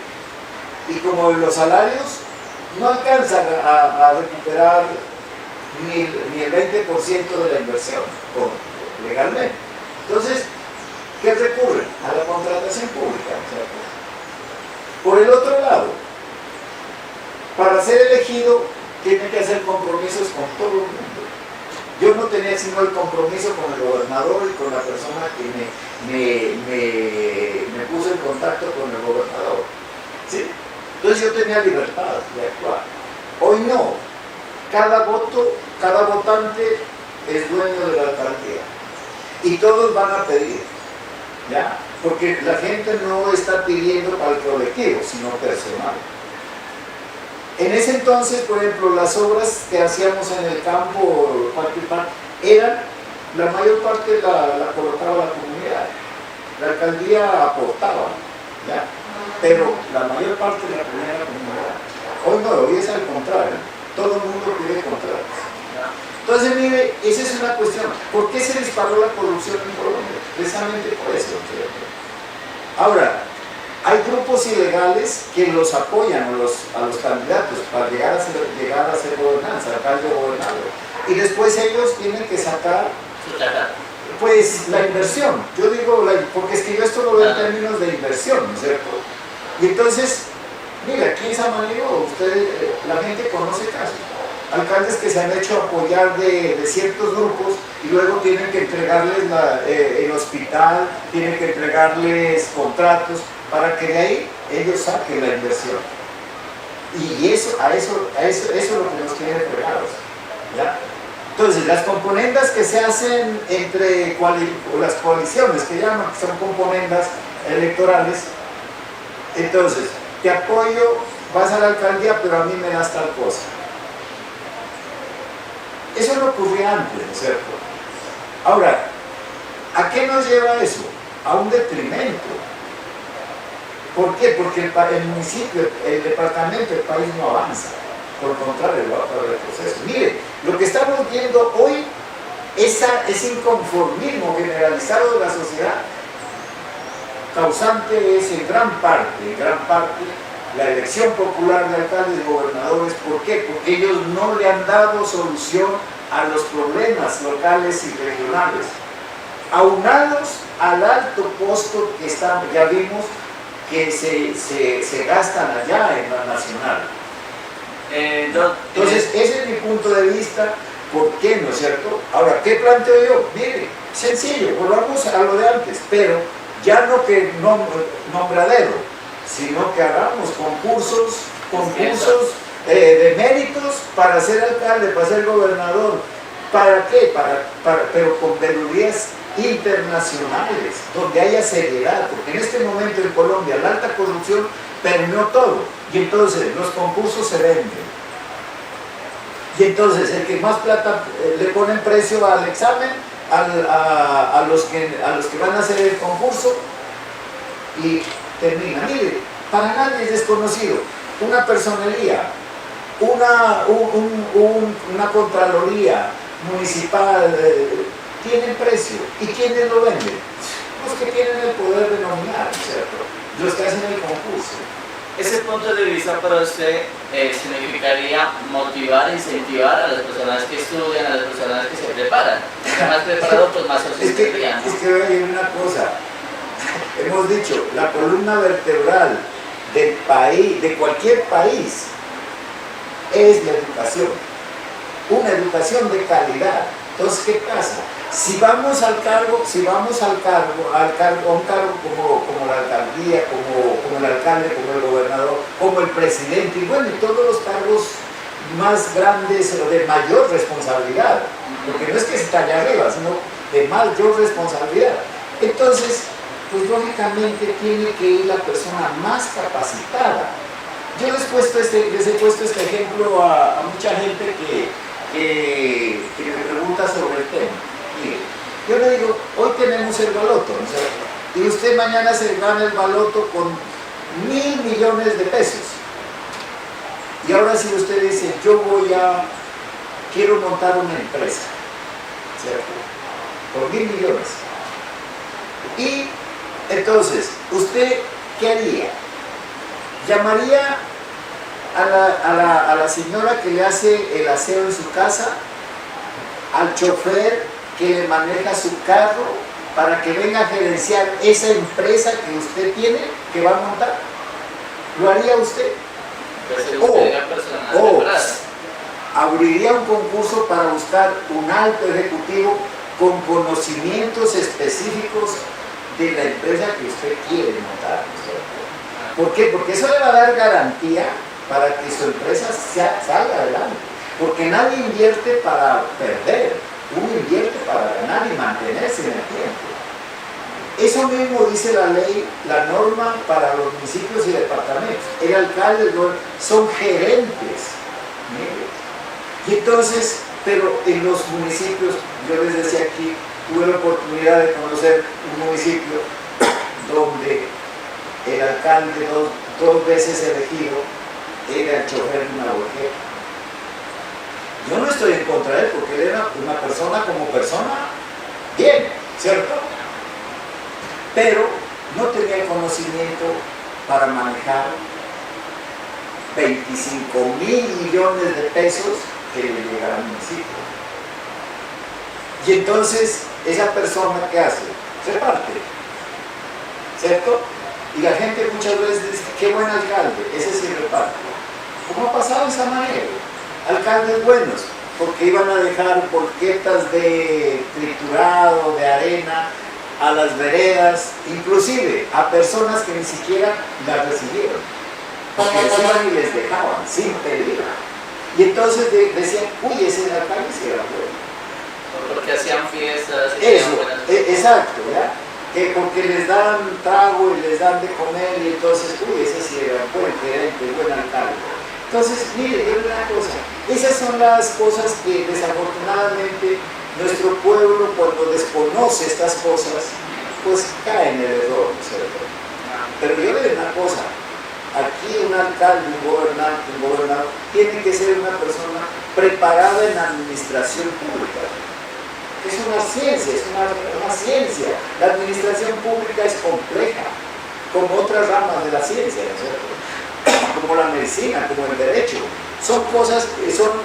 y como los salarios no alcanzan a recuperar ni el 20% de la inversión legalmente. Entonces, ¿qué recurren? A la contratación pública, ¿cierto? Por el otro lado, para ser elegido tiene que hacer compromisos con todo el mundo. Yo no tenía sino el compromiso con el gobernador y con la persona que me puso en contacto con el gobernador, ¿sí? Entonces yo tenía libertad de actuar. Hoy no. Cada votante es dueño de la alcaldía. Y todos van a pedir, ¿ya? Porque la gente no está pidiendo para el colectivo, sino personal. En ese entonces, por ejemplo, las obras que hacíamos en el campo, eran, la mayor parte la colocaba la comunidad. La alcaldía aportaba, ¿ya? Pero la mayor parte de la comunidad. Hoy no, hoy es al contrario. Todo el mundo pide contratos. Entonces, mire, esa es una cuestión. ¿Por qué se disparó la corrupción en Colombia? Precisamente por eso, ¿cierto? Ahora, hay grupos ilegales que los apoyan a los candidatos para llegar a ser gobernanza, alcalde o gobernador. Y después ellos tienen que sacar, pues, la inversión. Yo digo, porque es que yo esto lo veo en términos de inversión, ¿no es cierto? Y entonces, mira, aquí en Samaniego, la gente conoce casos. Alcaldes que se han hecho apoyar de ciertos grupos y luego tienen que entregarles el hospital, tienen que entregarles contratos para que de ahí ellos saquen la inversión. Y eso es lo que nos tiene fregados, ¿ya? Entonces, las componendas que se hacen entre las coaliciones, que llaman, que son componendas electorales, entonces, te apoyo, vas a la alcaldía, pero a mí me das tal cosa. Eso no ocurría antes, ¿no es cierto? Ahora, ¿a qué nos lleva eso? A un detrimento. ¿Por qué? Porque el municipio, el departamento, el país no avanza. Por el contrario, va para el proceso. Mire, lo que estamos viendo hoy, ese inconformismo generalizado de la sociedad, causante es en gran parte, la elección popular de alcaldes y gobernadores. ¿Por qué? Porque ellos no le han dado solución a los problemas locales y regionales, aunados al alto costo que ya vimos que se gastan allá en la nacional. Entonces, ese es mi punto de vista. ¿Por qué? ¿No es cierto? Ahora, ¿qué planteo yo? Mire, sencillo, volvamos a lo de antes, pero ya no que nombradero, sino que hagamos concursos de méritos para ser alcalde, para ser gobernador. ¿Para qué? Pero con veedurías internacionales, donde haya seriedad, porque en este momento en Colombia la alta corrupción permeó todo, y entonces los concursos se venden. Y entonces el que más plata le ponen precio al examen, a los que van a hacer el concurso, y termina. Mire, para nadie es desconocido, una personería, una contraloría municipal, tienen precio. ¿Y quiénes lo venden? Los que tienen el poder de nominar, ¿cierto? Los que hacen el concurso. Ese punto de vista para usted significaría motivar, incentivar a las personas que estudian, a las personas que se preparan. Más preparado, pues más es que voy a decir una cosa. hemos dicho, la columna vertebral del país, de cualquier país, es la educación. Una educación de calidad. Entonces, ¿qué pasa? Si vamos a un cargo como la alcaldía, como el alcalde, como el gobernador, como el presidente, y bueno, y todos los cargos más grandes o de mayor responsabilidad, porque no es que esté allá arriba, sino de mayor responsabilidad. Entonces, pues lógicamente tiene que ir la persona más capacitada. Yo les he puesto este ejemplo a mucha gente que me pregunta sobre el tema. Mire, yo le digo, hoy tenemos el baloto, ¿no es cierto? Y usted mañana se gana el baloto con 1.000 millones de pesos. Y ahora si usted dice, quiero montar una empresa, ¿cierto? Por 1.000 millones. Y entonces, ¿usted qué haría? ¿Llamaría a la señora que le hace el aseo en su casa? ¿Al chofer que le maneja su carro para que venga a gerenciar esa empresa que usted tiene, que va a montar? ¿Lo haría usted? O abriría un concurso para buscar un alto ejecutivo con conocimientos específicos de la empresa que usted quiere montar. ¿Por qué? Porque eso le va a dar garantía para que su empresa salga adelante. Porque nadie invierte para perder, uno invierte para ganar y mantenerse en el tiempo. Eso mismo dice la ley, la norma para los municipios y departamentos. El alcalde son gerentes. Y entonces, pero en los municipios, yo les decía aquí, tuve la oportunidad de conocer un municipio donde el alcalde dos veces elegido era el chofer de una bojera. Yo no estoy en contra de él porque él era una persona como persona bien, ¿cierto? Pero no tenía el conocimiento para manejar 25.000 millones de pesos que le llegaron al municipio. Y entonces, esa persona, ¿qué hace? Se parte, ¿cierto? Y la gente muchas veces dice, qué buen alcalde, ese sí reparte. ¿Cómo ha pasado esa manera? Alcaldes buenos, porque iban a dejar borquetas de triturado, de arena, a las veredas, inclusive a personas que ni siquiera las recibieron, porque les iban y les dejaban, sin pedir. Y entonces decían, uy, ese alcalde sí era bueno. Porque hacían fiestas. Exacto, ¿ya? Porque les dan trago y les dan de comer y entonces, uy, ese sí era buen gerente, buen alcalde. Entonces, mire, es una cosa, esas son las cosas que desafortunadamente nuestro pueblo, cuando desconoce estas cosas, pues cae en el error, ¿cierto? Pero yo le digo una cosa, aquí un alcalde, un gobernador, tiene que ser una persona preparada en administración pública. Es una ciencia, una ciencia. La administración pública es compleja, como otras ramas de la ciencia, ¿no es cierto? Como la medicina, como el derecho. Son cosas,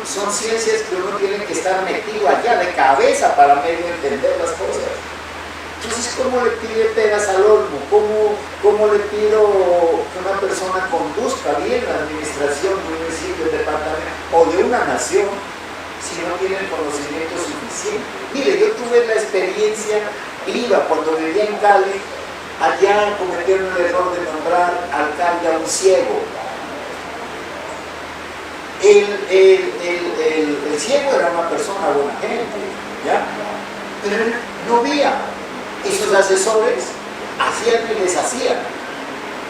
son ciencias que uno tiene que estar metido allá de cabeza para medio entender las cosas. Entonces, ¿cómo le pide peras al olmo? ¿Cómo le pido que una persona conduzca bien la administración de un municipio, de departamento o de una nación si no tiene el conocimiento suficiente? Mire, yo tuve la experiencia viva cuando vivía en Cali. Allá cometieron el error de nombrar alcalde a un ciego. El ciego era una persona buena gente, ¿ya? Pero él no veía. Y sus asesores hacían y deshacían.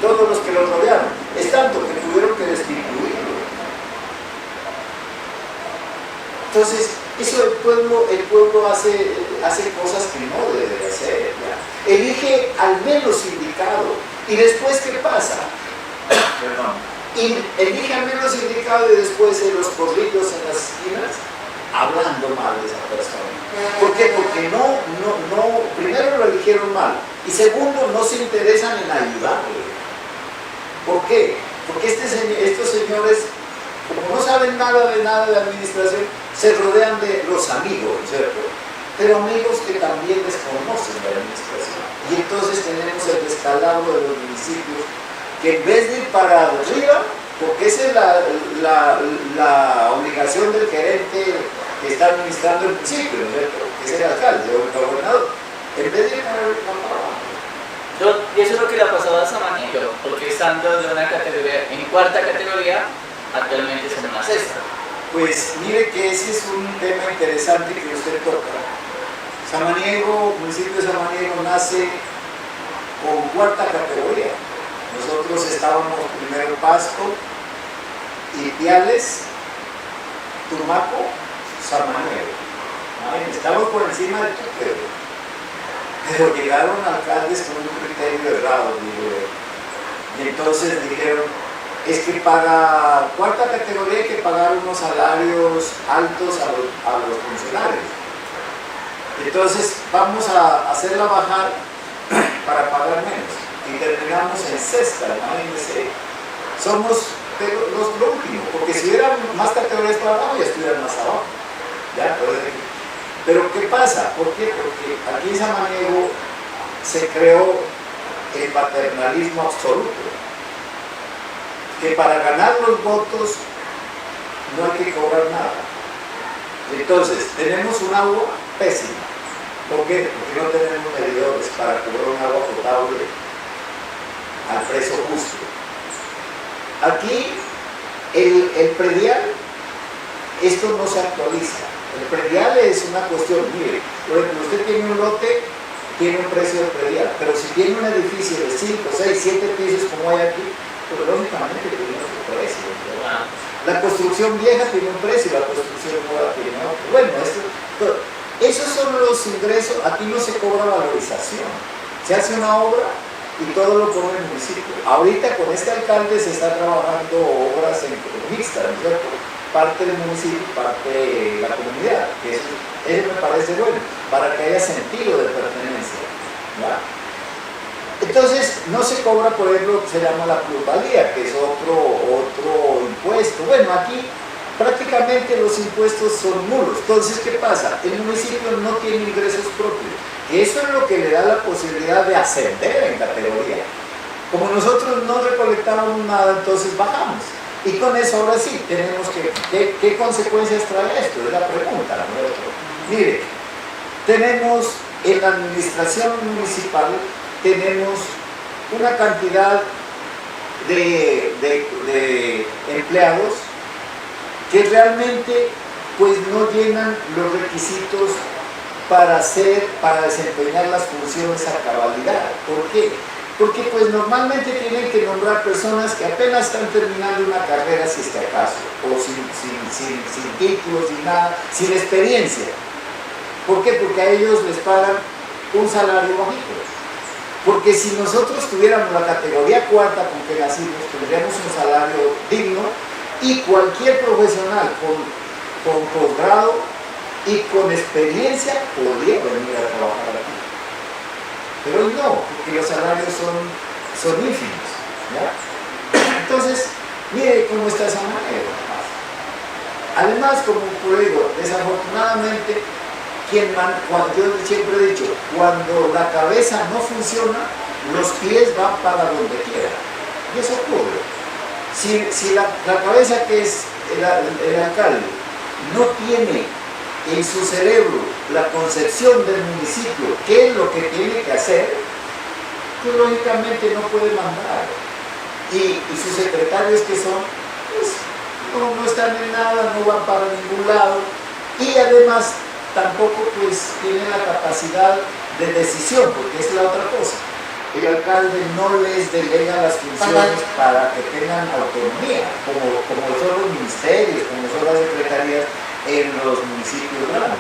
Todos los que lo rodearon. Es tanto que tuvieron que destituirlo. Entonces, eso el pueblo hace cosas que no debe hacer, ¿ya? Elige al menos indicado. ¿Y después qué pasa? Perdón. Y elige al menos indicado y después en los corrillos en las esquinas hablando mal de esa persona. ¿Por qué? Porque primero lo eligieron mal y segundo no se interesan en ayudarle. ¿Por qué? Porque estos señores, como no saben nada de administración, se rodean de los amigos, ¿cierto? Pero amigos que también desconocen la administración. Y y entonces tenemos el descalabro de los municipios que en vez de ir para arriba, porque esa es la obligación del gerente que está administrando el municipio, ¿no es cierto? Que es el alcalde o el gobernador, en vez de ir para abajo. Y eso es lo que le ha pasado a Samaniego, porque estando de una categoría, en cuarta categoría, actualmente es en una sexta. Pues mire que ese es un tema interesante que usted toca. Samaniego, el municipio de Samaniego nace con cuarta categoría. Nosotros estábamos primero Pasto, Ipiales, Tumaco, Samaniego. Estamos por encima de Tuquedo. Pero llegaron alcaldes con un criterio errado, y entonces dijeron, es que para cuarta categoría hay que pagar unos salarios altos a los funcionarios. Entonces vamos a hacerla bajar para pagar menos. Y terminamos en sexta, imagínense. Somos lo último, porque si hubieran más categorías para abajo ya estuvieran más abajo. ¿Ya? Pero ¿qué pasa? ¿Por qué? Porque aquí en Samaniego se creó el paternalismo absoluto. Que para ganar los votos no hay que cobrar nada. Entonces, tenemos un agua pésima. ¿Por qué? Porque no tenemos medidores para cobrar un agua potable al precio justo. Aquí, el predial, esto no se actualiza. El predial es una cuestión, mire, por ejemplo, usted tiene un lote, tiene un precio de predial, pero si tiene un edificio de 5, 6, 7 pisos como hay aquí, pues lógicamente tiene otro precio. La construcción vieja tiene un precio, la construcción nueva tiene otro. Bueno, esos son los ingresos, aquí no se cobra valorización. Se hace una obra y todo lo pone el municipio. Ahorita con este alcalde se está trabajando obras mixtas, ¿no es cierto? Parte del municipio, parte de la comunidad, que eso me parece bueno, para que haya sentido de pertenencia. ¿Ya? Entonces, no se cobra, por ejemplo, se llama la plusvalía, que es otro impuesto. Bueno, aquí prácticamente los impuestos son nulos. Entonces, ¿qué pasa? El municipio no tiene ingresos propios. Eso es lo que le da la posibilidad de ascender en categoría. Como nosotros no recolectamos nada, entonces bajamos. Y con eso ahora sí, tenemos ¿qué consecuencias trae esto? Es la pregunta, ¿no? Mire, tenemos en la administración municipal, tenemos una cantidad de empleados que realmente pues no llenan los requisitos para desempeñar las funciones a cabalidad. ¿Por qué? Porque pues normalmente tienen que nombrar personas que apenas están terminando una carrera, si es que acaso, o sin títulos, sin nada, sin experiencia. ¿Por qué? Porque a ellos les pagan un salario bajito. Porque si nosotros tuviéramos la categoría cuarta con que nacimos, tendríamos un salario digno y cualquier profesional con posgrado y con experiencia podría venir a trabajar aquí. Pero hoy no, porque los salarios son ínfimos. ¿Ya? Entonces, mire cómo está esa manera. Además, como digo, desafortunadamente, yo siempre he dicho, cuando la cabeza no funciona, los pies van para donde quiera. Y eso ocurre. Si la cabeza, que es el alcalde, no tiene en su cerebro la concepción del municipio, qué es lo que tiene que hacer, pues lógicamente no puede mandar. Y sus secretarios, que son, pues no están en nada, no van para ningún lado, y además tampoco pues tienen la capacidad de decisión, porque es la otra cosa. El alcalde no les delega las funciones para que tengan autonomía, como son los ministerios, como son las secretarías en los municipios grandes.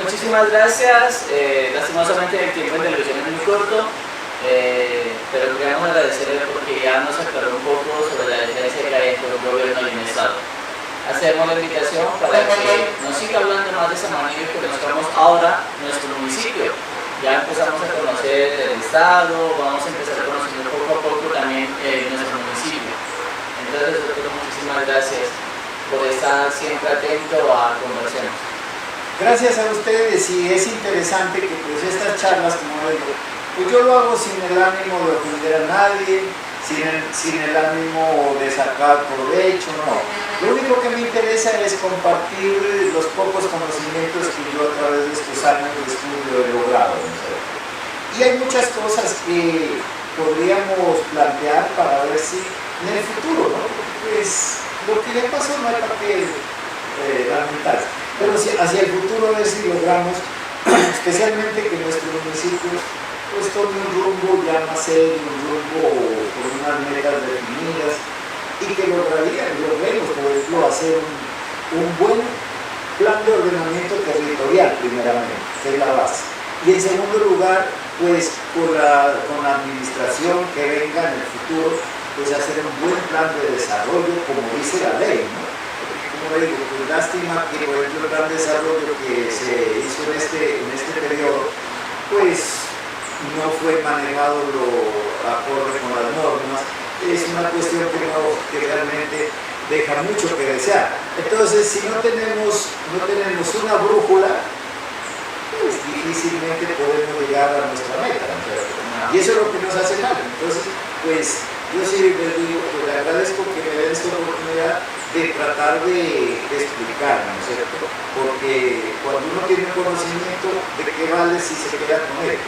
Muchísimas gracias. Lastimosamente el tiempo de televisión es muy corto, pero queremos agradecerle porque ya nos aclaró un poco sobre la diferencia que hay entre un gobierno y un Estado. Hacemos la invitación para que nos siga hablando más de Samaniego y que conozcamos ahora nuestro municipio. Ya empezamos a conocer el Estado, vamos a empezar conociendo poco a poco también nuestro municipio. Entonces, muchísimas gracias por estar siempre atento a Conversemos. Gracias a ustedes, y es interesante que pues estas charlas, como digo, pues yo lo hago sin el ánimo de ofender a nadie, sin el ánimo de sacar provecho, no. Lo único que me interesa es compartir los pocos conocimientos que yo a través de estos años de estudio he logrado, ¿no? Y hay muchas cosas que podríamos plantear para ver si en el futuro, ¿no? Pues lo que ya pasó no hay para qué lamentarse, pero si hacia el futuro a ver si logramos, especialmente que nuestros municipios pues tome un rumbo ya más serio, un rumbo con unas metas definidas, y que logremos, por ejemplo, hacer un buen plan de ordenamiento territorial, primeramente, que es la base. Y en segundo lugar, pues con la administración que venga en el futuro, pues hacer un buen plan de desarrollo, como dice la ley, ¿no? Como digo, pues lástima que por ejemplo el plan de desarrollo que se hizo en este periodo, pues no fue manejado lo acorde con las normas. Es una cuestión que realmente deja mucho que desear. Entonces, si no tenemos una brújula, pues difícilmente podemos llegar a nuestra meta, ¿no? Y eso es lo que nos hace mal. Entonces, pues yo sí les digo, pues, le agradezco que me den esta oportunidad de tratar de explicar, ¿no es cierto? Porque cuando uno tiene conocimiento, ¿de qué vale si se queda con él?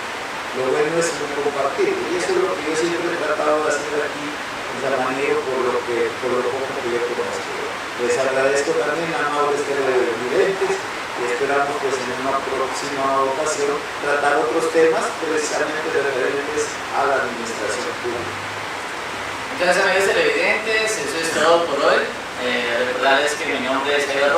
Lo bueno es compartir, y eso es lo que yo siempre he tratado de hacer aquí en San Manero, por lo poco que yo conozco. Les agradezco también a amables televidentes y esperamos pues en una próxima ocasión tratar otros temas precisamente referentes a la administración pública. Entonces, amigos televidentes, eso es todo por hoy. Recordarles que mi nombre es Javier